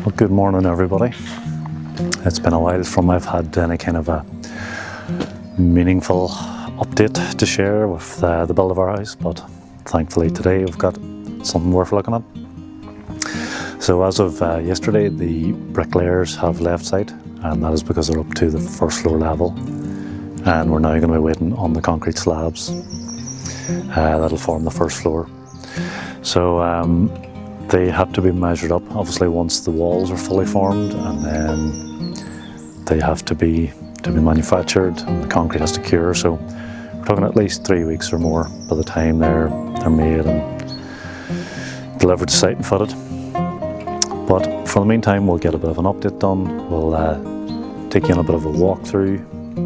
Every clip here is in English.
Well, good morning, everybody. It's been a while from I've had any kind of a meaningful update to share with the build of our house, but thankfully today we've got something worth looking at. So as of yesterday, the bricklayers have left site, and that is because they're up to the first floor level, and we're now going to be waiting on the concrete slabs that'll form the first floor. So they have to be measured up, obviously, once the walls are fully formed, and then they have to be manufactured, and the concrete has to cure. So we're talking at least 3 weeks or more by the time they're made and delivered to site and fitted. But for the meantime, we'll get a bit of an update done. We'll take you on a bit of a walkthrough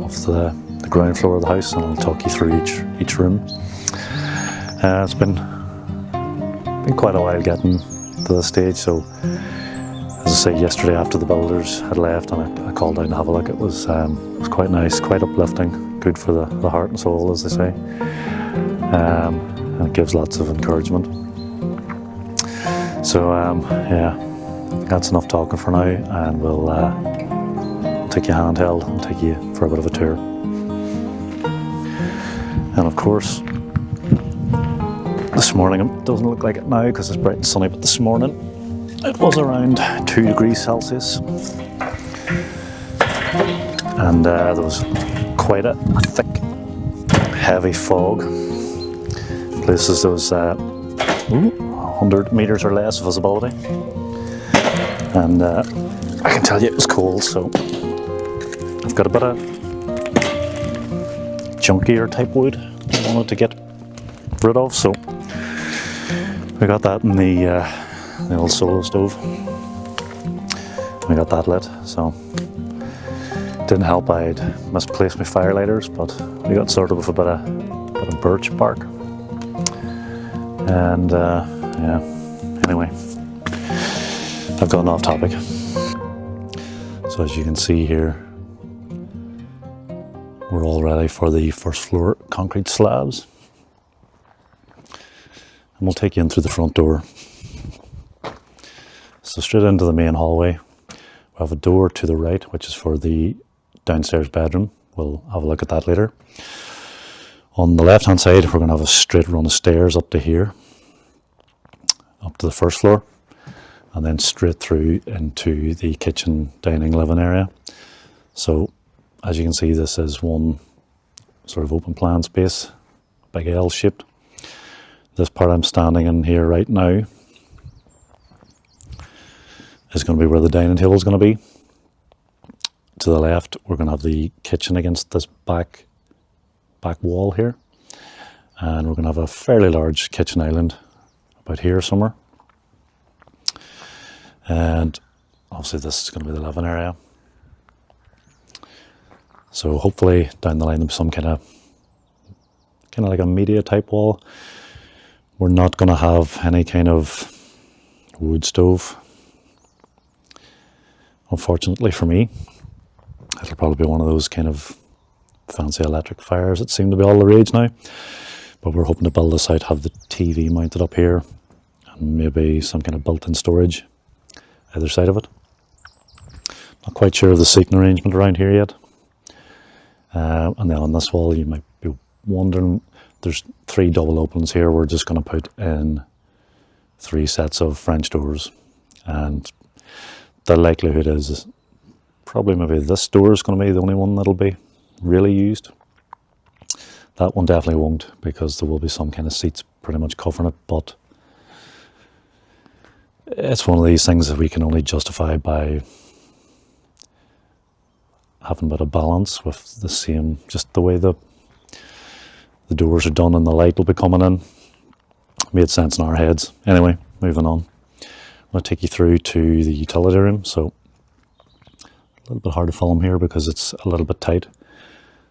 of the ground floor of the house, and I'll talk you through each room. It's been quite a while getting to this stage, so as I say, yesterday after the builders had left and I called down to have a look, it was quite nice, quite uplifting, good for the heart and soul, as they say, and it gives lots of encouragement. So yeah, that's enough talking for now, and we'll take you handheld and take you for a bit of a tour. And of course, this morning, it doesn't look like it now because it's bright and sunny, but this morning it was around 2 degrees Celsius, and there was quite a thick, heavy fog. Places there was 100 metres or less of visibility, and I can tell you it was cold, so I've got a bit of junkier type wood I wanted to get rid of, so we got that in the old solo stove. We got that lit, so didn't help I'd misplaced my fire lighters, but we got sorted with a bit of birch bark. And yeah, anyway, I've gone off topic. So as you can see here, we're all ready for the first floor concrete slabs. And we'll take you in through the front door. So straight into the main hallway. We have a door to the right, which is for the downstairs bedroom. We'll have a look at that later. On the left hand side, we're going to have a straight run of stairs up to here, up to the first floor, and then straight through into the kitchen, dining, living area. So as you can see, this is one sort of open plan space, big L shaped. This part I'm standing in here right now is going to be where the dining table is going to be. To the left, we're going to have the kitchen against this back wall here, and we're going to have a fairly large kitchen island about here somewhere. And obviously this is going to be the living area. So hopefully down the line there'll be some kind of like a media type wall. We're not going to have any kind of wood stove, unfortunately for me. It'll probably be one of those kind of fancy electric fires that seem to be all the rage now. But we're hoping to build this out, have the TV mounted up here, and maybe some kind of built-in storage either side of it. Not quite sure of the seating arrangement around here yet. And then on this wall, you might be wondering, there's 3 double openings here. We're just going to put in 3 sets of French doors, and the likelihood is probably maybe this door is going to be the only one that'll be really used. That one definitely won't, because there will be some kind of seats pretty much covering it, but it's one of these things that we can only justify by having a bit of balance with the same, just the way the doors are done and the light will be coming in. Made sense in our heads. Anyway, moving on. I'm going to take you through to the utility room. So a little bit hard to film here because it's a little bit tight.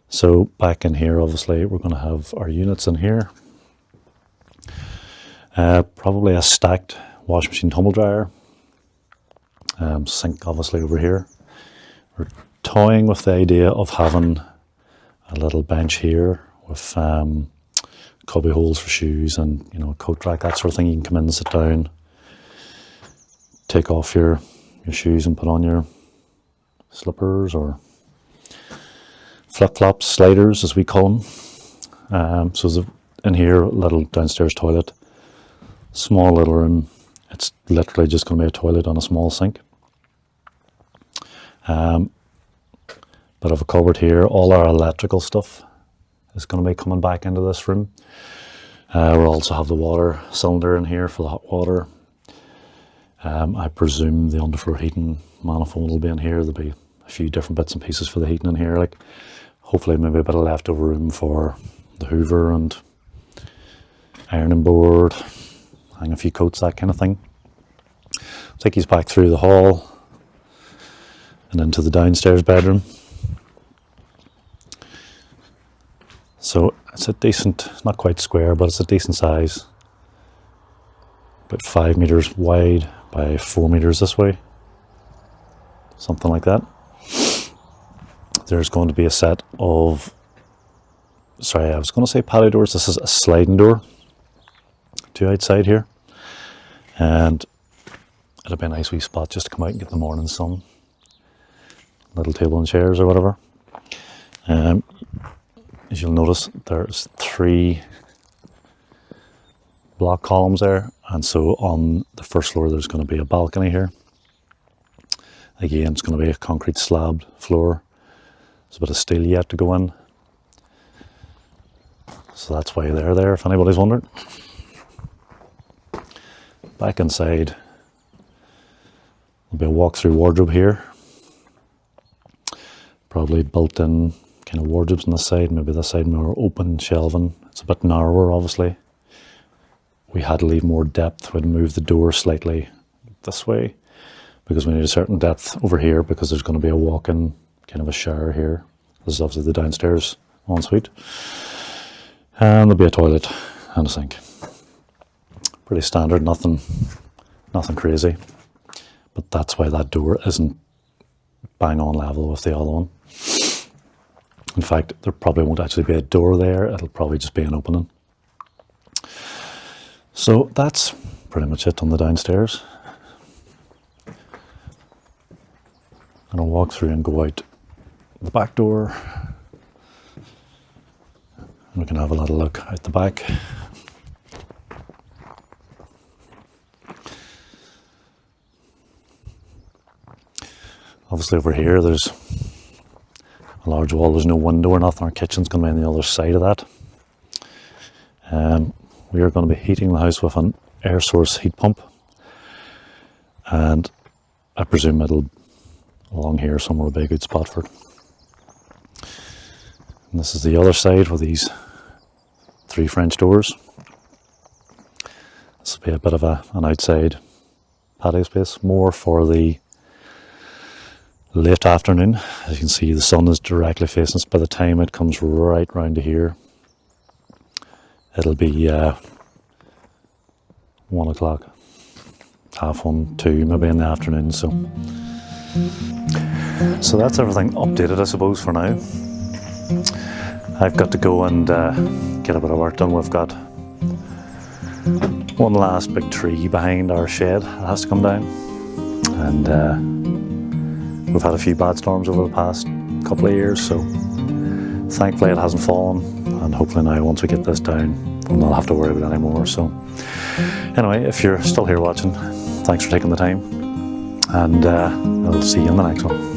So back in here, obviously, we're going to have our units in here. Probably a stacked wash machine tumble dryer. Sink obviously over here. We're toying with the idea of having a little bench here with cubby holes for shoes and, you know, a coat rack, that sort of thing. You can come in and sit down, take off your your shoes and put on your slippers or flip-flops, sliders as we call them. So there's in here a little downstairs toilet, small little room. It's literally just going to be a toilet and a small sink. Bit of a cupboard here. All our electrical stuff is going to be coming back into this room. We'll also have the water cylinder in here for the hot water. I presume the underfloor heating manifold will be in here. There'll be a few different bits and pieces for the heating in here, like hopefully maybe a bit of leftover room for the hoover and ironing board, hang a few coats, that kind of thing. Take you back through the hall and into the downstairs bedroom. So it's a decent, not quite square, but it's a decent size. About 5 meters wide by 4 meters this way. Something like that. There's going to be a set of, sorry, I was going to say patio doors. This is a sliding door to outside here. And it'll be a nice wee spot just to come out and get the morning sun. Little table and chairs or whatever. As you'll notice, there's 3 block columns there, and so on the first floor there's going to be a balcony here. Again, it's going to be a concrete slabbed floor. There's a bit of steel yet to go in, so that's why they're there, if anybody's wondering. Back inside, there'll be a walk-through wardrobe here. Probably built-in kind of wardrobes on this side, maybe this side more open shelving. It's a bit narrower, obviously. We had to leave more depth. We'd move the door slightly this way because we need a certain depth over here because there's going to be a walk-in kind of a shower here. This is obviously the downstairs ensuite. And there'll be a toilet and a sink. Pretty standard, nothing crazy. But that's why that door isn't bang on level with the other one. In fact, there probably won't actually be a door there. It'll probably just be an opening. So that's pretty much it on the downstairs. I'm going to walk through and go out the back door. And we can have a little look out the back. Obviously over here there's a large wall, there's no window or nothing. Our kitchen's going to be on the other side of that. We are going to be heating the house with an air source heat pump, and I presume it'll along here somewhere will be a good spot for it. And this is the other side with these 3 French doors. This will be a bit of an outside patio space, more for the late afternoon. As you can see, the sun is directly facing us. By the time it comes right round to here, it'll be 1 o'clock, 1:30, 2, maybe in the afternoon. So that's everything updated, I suppose, for now. I've got to go and get a bit of work done. We've got one last big tree behind our shed that has to come down, and we've had a few bad storms over the past couple of years, so thankfully it hasn't fallen, and hopefully now once we get this down we'll not have to worry about it anymore. So anyway, if you're still here watching, thanks for taking the time, and I'll see you in the next one.